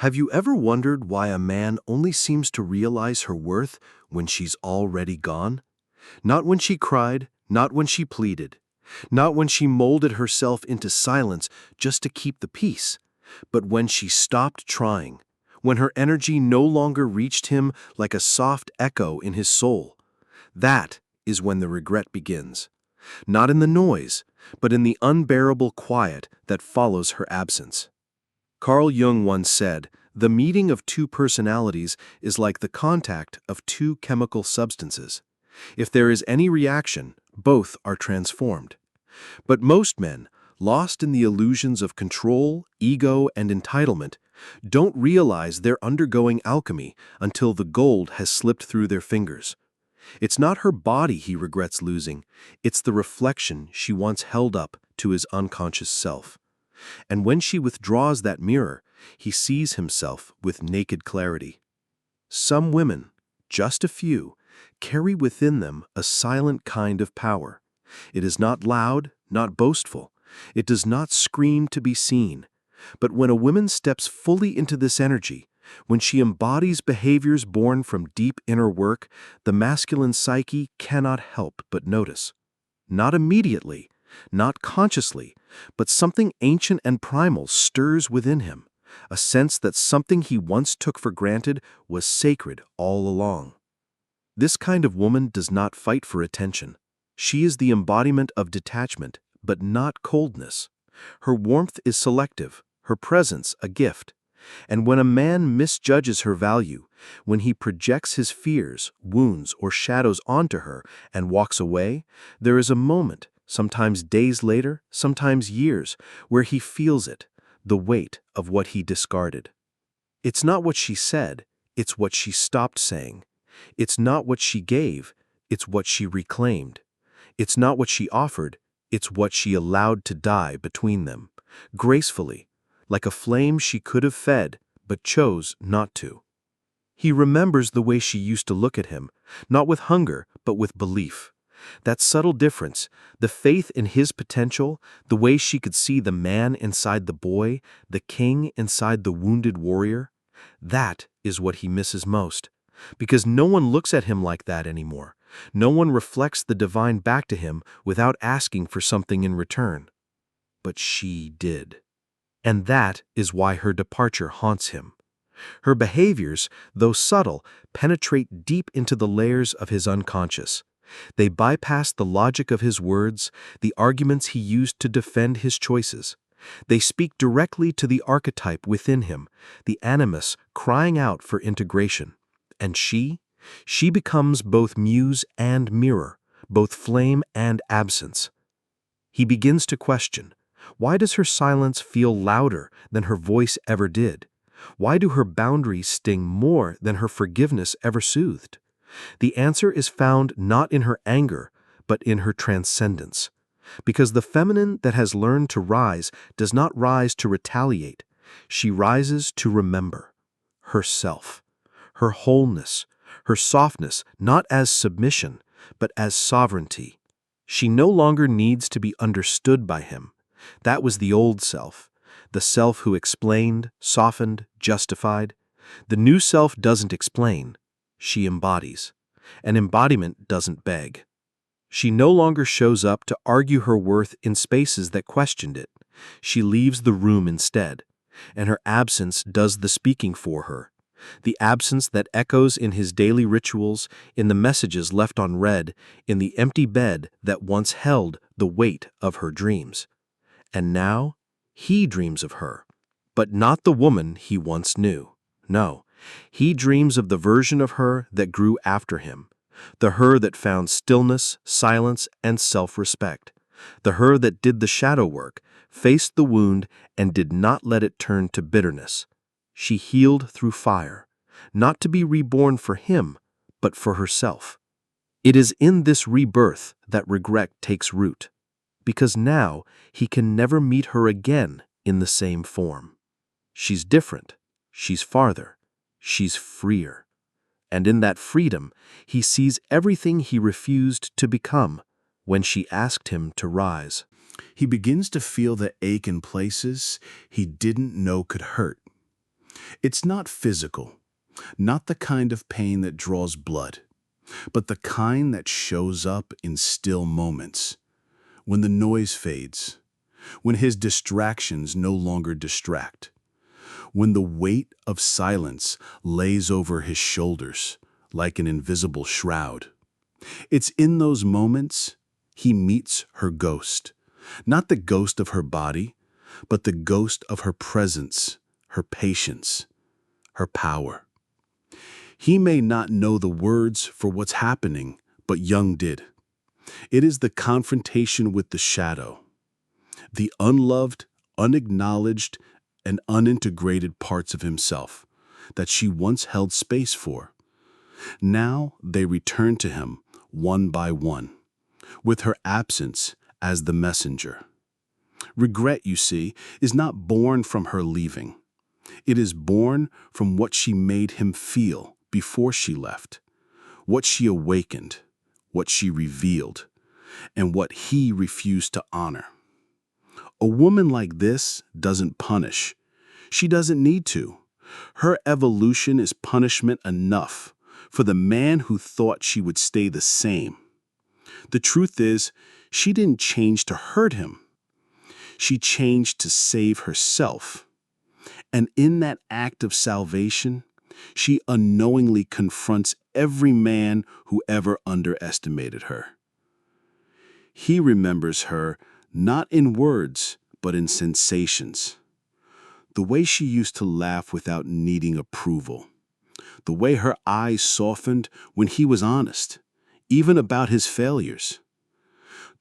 Have you ever wondered why a man only seems to realize her worth when she's already gone? Not when she cried, not when she pleaded, not when she molded herself into silence just to keep the peace, but when she stopped trying, when her energy no longer reached him like a soft echo in his soul. That is when the regret begins, not in the noise, but in the unbearable quiet that follows her absence. Carl Jung once said, "The meeting of two personalities is like the contact of two chemical substances. If there is any reaction, both are transformed." But most men, lost in the illusions of control, ego, and entitlement, don't realize they're undergoing alchemy until the gold has slipped through their fingers. It's not her body he regrets losing, it's the reflection she once held up to his unconscious self. And when she withdraws that mirror, he sees himself with naked clarity. Some women, just a few, carry within them a silent kind of power. It is not loud, not boastful. It does not scream to be seen. But when a woman steps fully into this energy, when she embodies behaviors born from deep inner work, the masculine psyche cannot help but notice. Not immediately, not consciously, but something ancient and primal stirs within him, a sense that something he once took for granted was sacred all along. This kind of woman does not fight for attention. She is the embodiment of detachment, but not coldness. Her warmth is selective, her presence a gift. And when a man misjudges her value, when he projects his fears, wounds, or shadows onto her and walks away, there is a moment, sometimes days later, sometimes years, where he feels it, the weight of what he discarded. It's not what she said, it's what she stopped saying. It's not what she gave, it's what she reclaimed. It's not what she offered, it's what she allowed to die between them, gracefully, like a flame she could have fed, but chose not to. He remembers the way she used to look at him, not with hunger, but with belief. That subtle difference, the faith in his potential, the way she could see the man inside the boy, the king inside the wounded warrior, that is what he misses most. Because no one looks at him like that anymore. No one reflects the divine back to him without asking for something in return. But she did. And that is why her departure haunts him. Her behaviors, though subtle, penetrate deep into the layers of his unconscious. They bypass the logic of his words, the arguments he used to defend his choices. They speak directly to the archetype within him, the animus crying out for integration. And she becomes both muse and mirror, both flame and absence. He begins to question, why does her silence feel louder than her voice ever did? Why do her boundaries sting more than her forgiveness ever soothed? The answer is found not in her anger, but in her transcendence. Because the feminine that has learned to rise does not rise to retaliate. She rises to remember herself, her wholeness, her softness, not as submission, but as sovereignty. She no longer needs to be understood by him. That was the old self, the self who explained, softened, justified. The new self doesn't explain, she embodies. An embodiment doesn't beg. She no longer shows up to argue her worth in spaces that questioned it. She leaves the room instead, and her absence does the speaking for her. The absence that echoes in his daily rituals, in the messages left unread, in the empty bed that once held the weight of her dreams. And now, he dreams of her, but not the woman he once knew. No, he dreams of the version of her that grew after him, the her that found stillness, silence, and self-respect, the her that did the shadow work, faced the wound, and did not let it turn to bitterness. She healed through fire, not to be reborn for him, but for herself. It is in this rebirth that regret takes root, because now he can never meet her again in the same form. She's different, she's farther, she's freer. And in that freedom, he sees everything he refused to become when she asked him to rise. He begins to feel the ache in places he didn't know could hurt. It's not physical, not the kind of pain that draws blood, but the kind that shows up in still moments, when the noise fades, when his distractions no longer distract, when the weight of silence lays over his shoulders like an invisible shroud. It's in those moments he meets her ghost, not the ghost of her body, but the ghost of her presence, her patience, her power. He may not know the words for what's happening, but Jung did. It is the confrontation with the shadow, the unloved, unacknowledged, and unintegrated parts of himself that she once held space for. Now they return to him one by one, with her absence as the messenger. Regret, you see, is not born from her leaving. It is born from what she made him feel before she left, what she awakened, what she revealed, and what he refused to honor. A woman like this doesn't punish. She doesn't need to. Her evolution is punishment enough for the man who thought she would stay the same. The truth is, she didn't change to hurt him. She changed to save herself. And in that act of salvation, she unknowingly confronts every man who ever underestimated her. He remembers her not in words, but in sensations. The way she used to laugh without needing approval. The way her eyes softened when he was honest, even about his failures.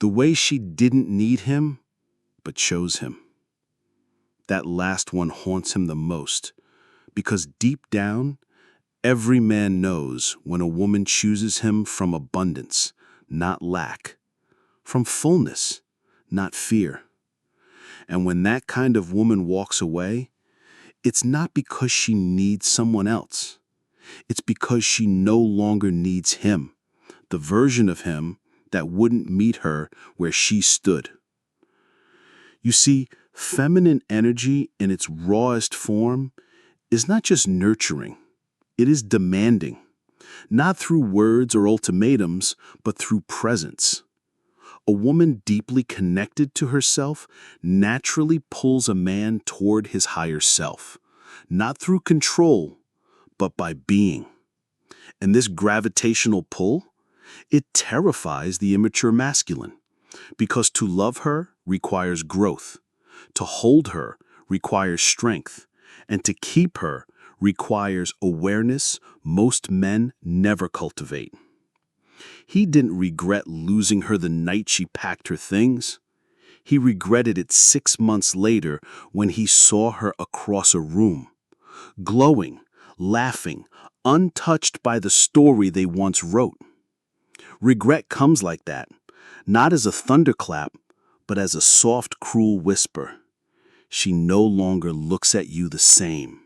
The way she didn't need him, but chose him. That last one haunts him the most, because deep down, every man knows when a woman chooses him from abundance, not lack, from fullness, not fear. And when that kind of woman walks away, it's not because she needs someone else. It's because she no longer needs him, the version of him that wouldn't meet her where she stood. You see, feminine energy in its rawest form is not just nurturing, it is demanding, not through words or ultimatums, but through presence. A woman deeply connected to herself naturally pulls a man toward his higher self, not through control, but by being. And this gravitational pull, it terrifies the immature masculine, because to love her requires growth, to hold her requires strength, and to keep her requires awareness most men never cultivate. He didn't regret losing her the night she packed her things. He regretted it 6 months later when he saw her across a room, glowing, laughing, untouched by the story they once wrote. Regret comes like that, not as a thunderclap, but as a soft, cruel whisper. She no longer looks at you the same.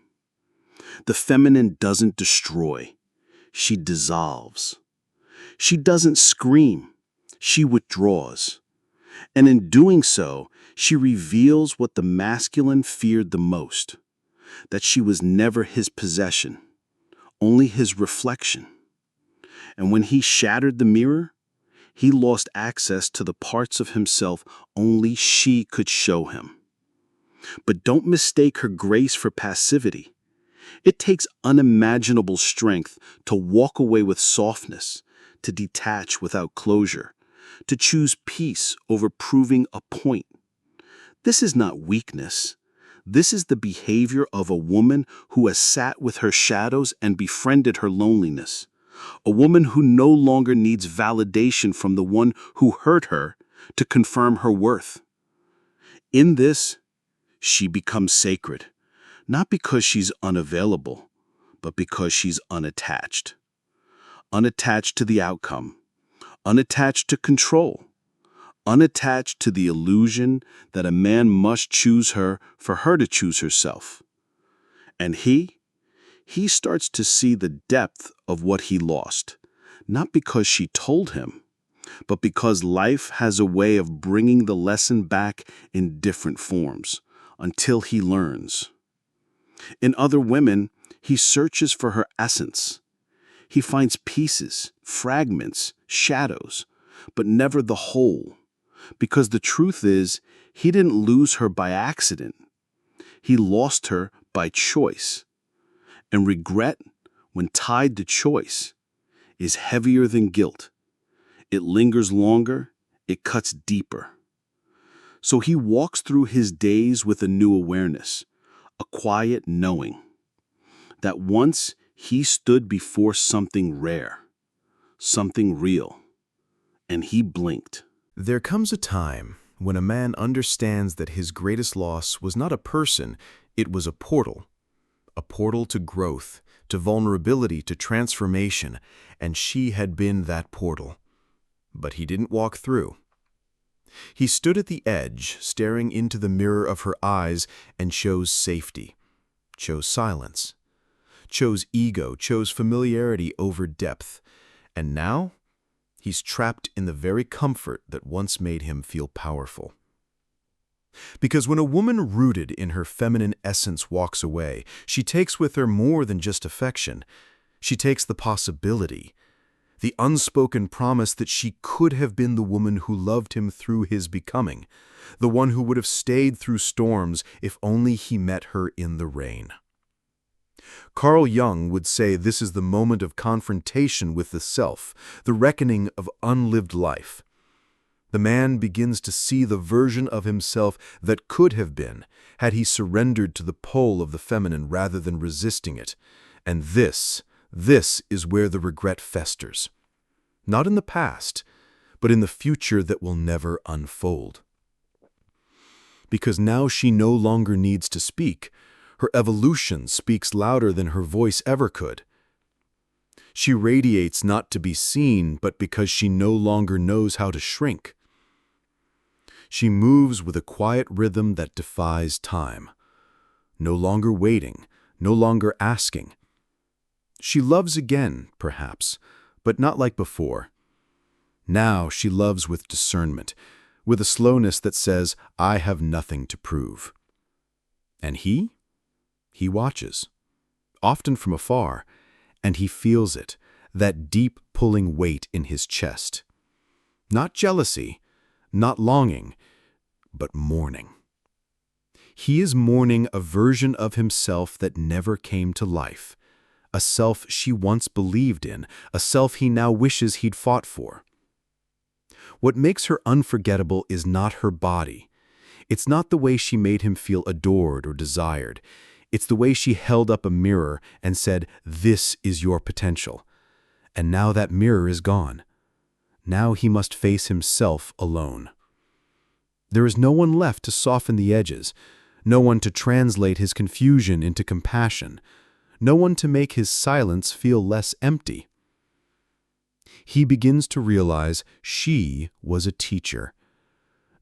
The feminine doesn't destroy, she dissolves. She doesn't scream, she withdraws. And in doing so, she reveals what the masculine feared the most, that she was never his possession, only his reflection. And when he shattered the mirror, he lost access to the parts of himself only she could show him. But don't mistake her grace for passivity. It takes unimaginable strength to walk away with softness, to detach without closure, to choose peace over proving a point. This is not weakness. This is the behavior of a woman who has sat with her shadows and befriended her loneliness. A woman who no longer needs validation from the one who hurt her to confirm her worth. In this, she becomes sacred, not because she's unavailable, but because she's unattached. Unattached to the outcome, unattached to control, unattached to the illusion that a man must choose her for her to choose herself. And he starts to see the depth of what he lost, not because she told him, but because life has a way of bringing the lesson back in different forms, until he learns. In other women, he searches for her essence. He finds pieces, fragments, shadows, but never the whole. Because the truth is, he didn't lose her by accident. He lost her by choice. And regret, when tied to choice, is heavier than guilt. It lingers longer, it cuts deeper. So he walks through his days with a new awareness, a quiet knowing that once he stood before something rare, something real, and he blinked. There comes a time when a man understands that his greatest loss was not a person, it was a portal to growth, to vulnerability, to transformation, and she had been that portal. But he didn't walk through. He stood at the edge, staring into the mirror of her eyes, and chose safety, chose silence, chose ego, chose familiarity over depth. And now, he's trapped in the very comfort that once made him feel powerful. Because when a woman rooted in her feminine essence walks away, she takes with her more than just affection. She takes the possibility, the unspoken promise that she could have been the woman who loved him through his becoming, the one who would have stayed through storms if only he met her in the rain. Carl Jung would say this is the moment of confrontation with the self, the reckoning of unlived life. The man begins to see the version of himself that could have been, had he surrendered to the pull of the feminine rather than resisting it. And this is where the regret festers. Not in the past, but in the future that will never unfold. Because now she no longer needs to speak. Her evolution speaks louder than her voice ever could. She radiates not to be seen, but because she no longer knows how to shrink. She moves with a quiet rhythm that defies time. No longer waiting, no longer asking. She loves again, perhaps, but not like before. Now she loves with discernment, with a slowness that says, I have nothing to prove. And he watches, often from afar, and he feels it, that deep pulling weight in his chest. Not jealousy, not longing, but mourning. He is mourning a version of himself that never came to life, a self she once believed in, a self he now wishes he'd fought for. What makes her unforgettable is not her body. It's not the way she made him feel adored or desired. It's the way she held up a mirror and said, "This is your potential." And now that mirror is gone. Now he must face himself alone. There is no one left to soften the edges, no one to translate his confusion into compassion, no one to make his silence feel less empty. He begins to realize she was a teacher,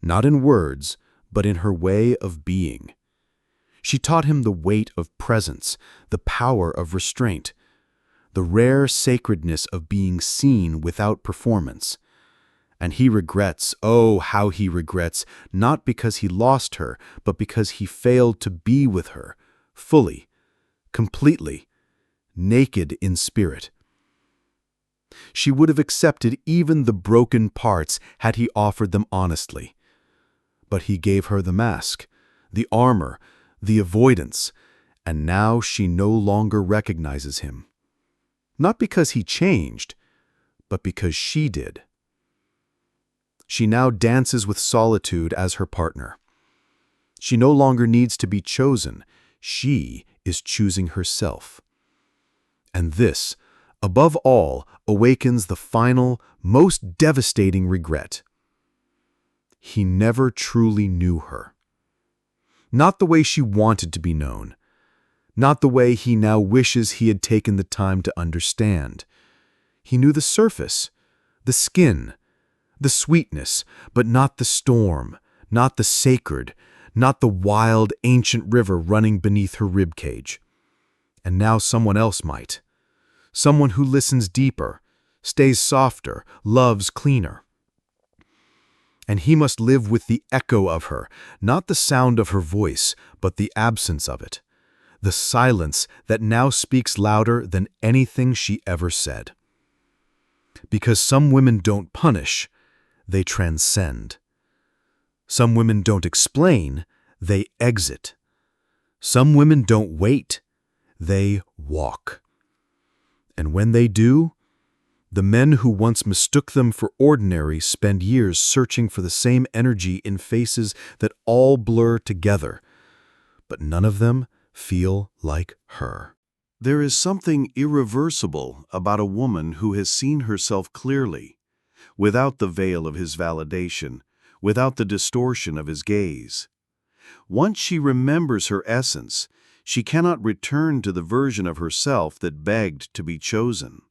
not in words, but in her way of being. She taught him the weight of presence, the power of restraint, the rare sacredness of being seen without performance. And he regrets, oh, how he regrets, not because he lost her, but because he failed to be with her, fully, completely, naked in spirit. She would have accepted even the broken parts had he offered them honestly. But he gave her the mask, the armor, the avoidance, and now she no longer recognizes him. Not because he changed, but because she did. She now dances with solitude as her partner. She no longer needs to be chosen. She is choosing herself. And this, above all, awakens the final, most devastating regret. He never truly knew her. Not the way she wanted to be known. Not the way he now wishes he had taken the time to understand. He knew the surface, the skin, the sweetness, but not the storm, not the sacred, not the wild, ancient river running beneath her ribcage. And now someone else might. Someone who listens deeper, stays softer, loves cleaner. And he must live with the echo of her, not the sound of her voice, but the absence of it. the silence that now speaks louder than anything she ever said. Because some women don't punish, they transcend. Some women don't explain, they exit. Some women don't wait, they walk. And when they do, the men who once mistook them for ordinary spend years searching for the same energy in faces that all blur together, but none of them feel like her. There is something irreversible about a woman who has seen herself clearly, without the veil of his validation, without the distortion of his gaze. Once she remembers her essence, she cannot return to the version of herself that begged to be chosen.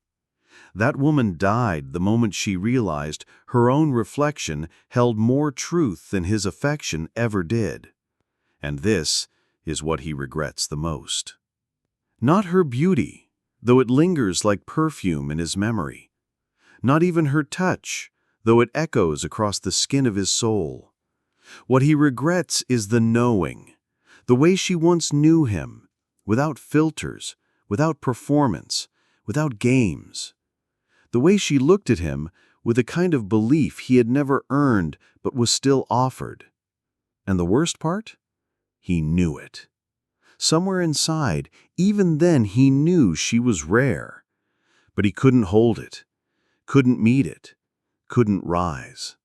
That woman died the moment she realized her own reflection held more truth than his affection ever did. And this is what he regrets the most. Not her beauty, though it lingers like perfume in his memory. Not even her touch, though it echoes across the skin of his soul. What he regrets is the knowing, the way she once knew him, without filters, without performance, without games. The way she looked at him with a kind of belief he had never earned but was still offered. And the worst part? He knew it. Somewhere inside, even then he knew she was rare. But he couldn't hold it, couldn't meet it, couldn't rise.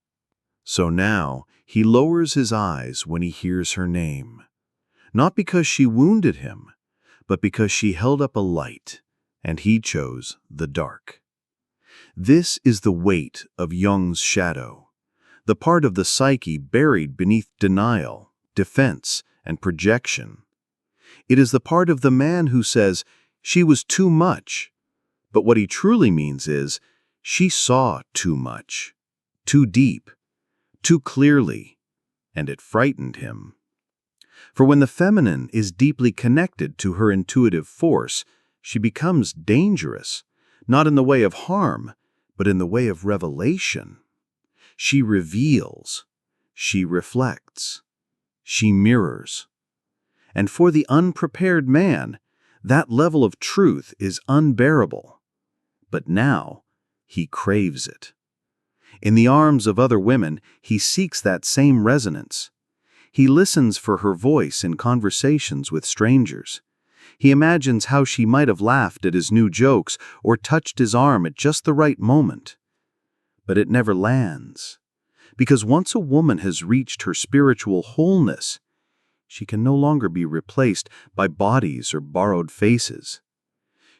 So now he lowers his eyes when he hears her name. Not because she wounded him, but because she held up a light, and he chose the dark. This is the weight of Jung's shadow, the part of the psyche buried beneath denial, defense, and projection. It is the part of the man who says, she was too much, but what he truly means is, she saw too much, too deep, too clearly, and it frightened him. For when the feminine is deeply connected to her intuitive force, she becomes dangerous, not in the way of harm, but in the way of revelation. She reveals, she reflects, she mirrors. And for the unprepared man, that level of truth is unbearable. But now, he craves it. In the arms of other women, he seeks that same resonance. He listens for her voice in conversations with strangers. He imagines how she might have laughed at his new jokes or touched his arm at just the right moment. But it never lands. Because once a woman has reached her spiritual wholeness, she can no longer be replaced by bodies or borrowed faces.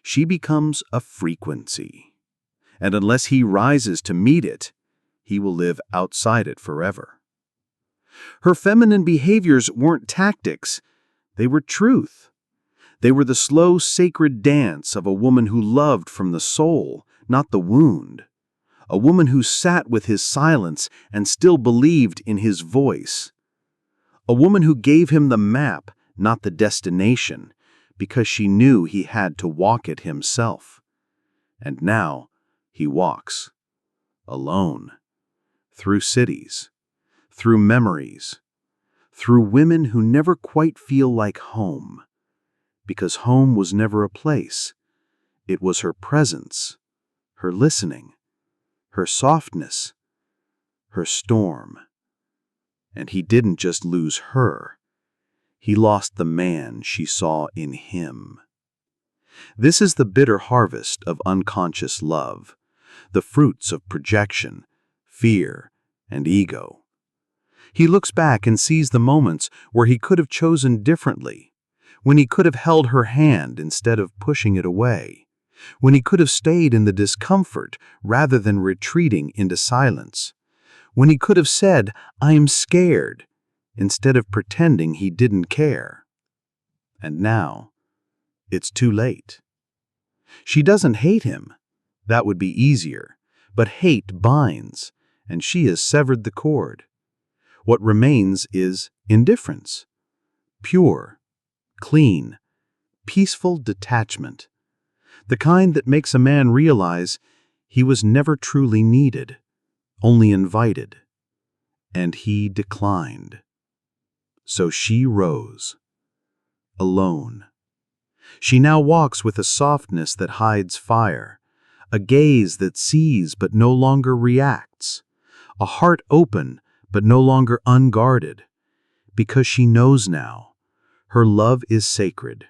She becomes a frequency. And unless he rises to meet it, he will live outside it forever. Her feminine behaviors weren't tactics, they were truth. They were the slow, sacred dance of a woman who loved from the soul, not the wound. A woman who sat with his silence and still believed in his voice. A woman who gave him the map, not the destination, because she knew he had to walk it himself. And now he walks, alone, through cities, through memories, through women who never quite feel like home. Because home was never a place. It was her presence, her listening, her softness, her storm. And he didn't just lose her. He lost the man she saw in him. This is the bitter harvest of unconscious love, the fruits of projection, fear, and ego. He looks back and sees the moments where he could have chosen differently, when he could have held her hand instead of pushing it away, when he could have stayed in the discomfort rather than retreating into silence, when he could have said, "I'm scared," instead of pretending he didn't care. And now, it's too late. She doesn't hate him. That would be easier. But hate binds, and she has severed the cord. What remains is indifference. Pure, clean, peaceful detachment. The kind that makes a man realize he was never truly needed, only invited. And he declined. So she rose, alone, She now walks with a softness that hides fire, a gaze that sees but no longer reacts, a heart open but no longer unguarded, because she knows now her love is sacred,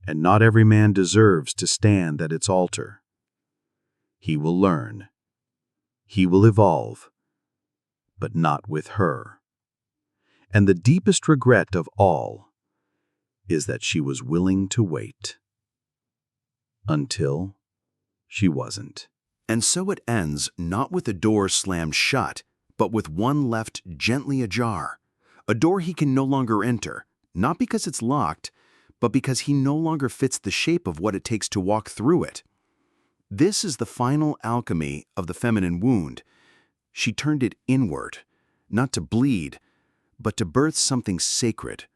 and not every man deserves to stand at its altar. He will learn, he will evolve, but not with her. And the deepest regret of all is that she was willing to wait. Until she wasn't. And so it ends not with a door slammed shut, but with one left gently ajar. A door he can no longer enter, not because it's locked, but because he no longer fits the shape of what it takes to walk through it. This is the final alchemy of the feminine wound. She turned it inward, not to bleed, but to birth something sacred,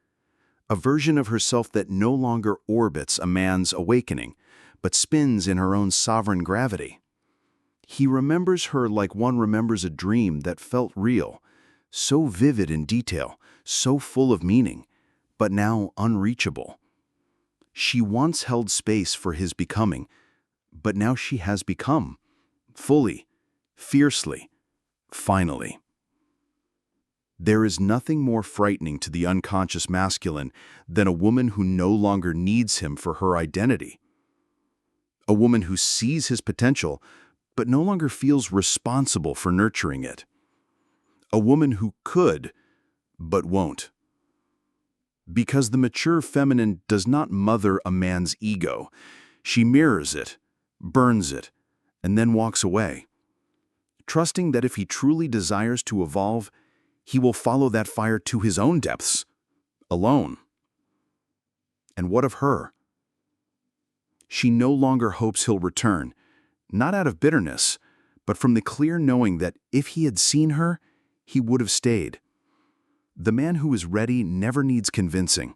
a version of herself that no longer orbits a man's awakening, but spins in her own sovereign gravity. He remembers her like one remembers a dream that felt real, so vivid in detail, so full of meaning, but now unreachable. She once held space for his becoming, but now she has become, fully, fiercely, finally. There is nothing more frightening to the unconscious masculine than a woman who no longer needs him for her identity. A woman who sees his potential, but no longer feels responsible for nurturing it. A woman who could, but won't. Because the mature feminine does not mother a man's ego. She mirrors it, burns it, and then walks away, trusting that if he truly desires to evolve, he will follow that fire to his own depths, alone. And what of her? She no longer hopes he'll return, not out of bitterness, but from the clear knowing that if he had seen her, he would have stayed. The man who is ready never needs convincing.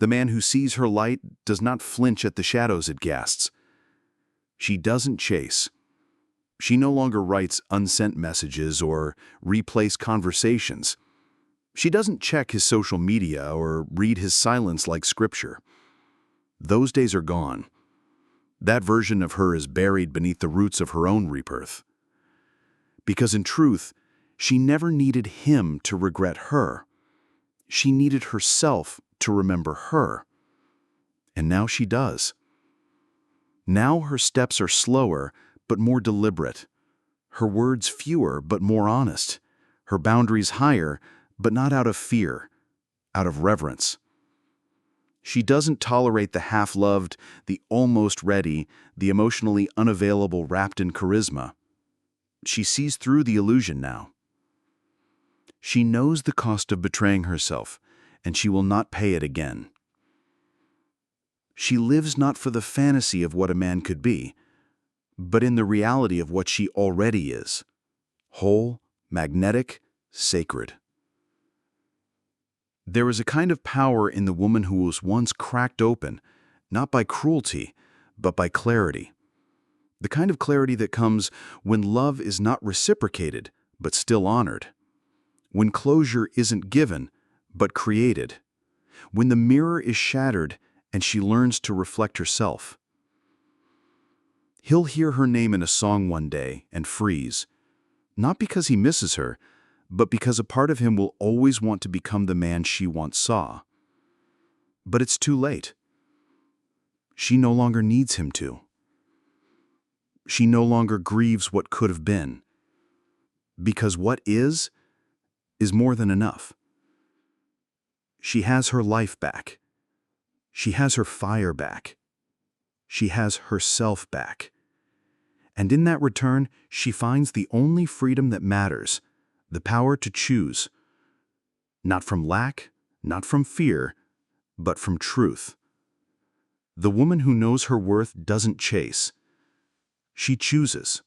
The man who sees her light does not flinch at the shadows it casts. She doesn't chase. She no longer writes unsent messages or replays conversations. She doesn't check his social media or read his silence like scripture. Those days are gone. That version of her is buried beneath the roots of her own rebirth. Because in truth, she never needed him to regret her. She needed herself to remember her. And now she does. Now her steps are slower, but more deliberate. Her words fewer, but more honest. Her boundaries higher, but not out of fear, out of reverence. She doesn't tolerate the half-loved, the almost ready, the emotionally unavailable wrapped in charisma. She sees through the illusion now. She knows the cost of betraying herself, and she will not pay it again. She lives not for the fantasy of what a man could be, but in the reality of what she already is, whole, magnetic, sacred. There is a kind of power in the woman who was once cracked open, not by cruelty, but by clarity. The kind of clarity that comes when love is not reciprocated, but still honored. When closure isn't given, but created. When the mirror is shattered and she learns to reflect herself. He'll hear her name in a song one day and freeze, not because he misses her, but because a part of him will always want to become the man she once saw. But it's too late. She no longer needs him to. She no longer grieves what could have been. Because what is more than enough. She has her life back. She has her fire back. She has herself back. And in that return, she finds the only freedom that matters, the power to choose. Not from lack, not from fear, but from truth. The woman who knows her worth doesn't chase. She chooses.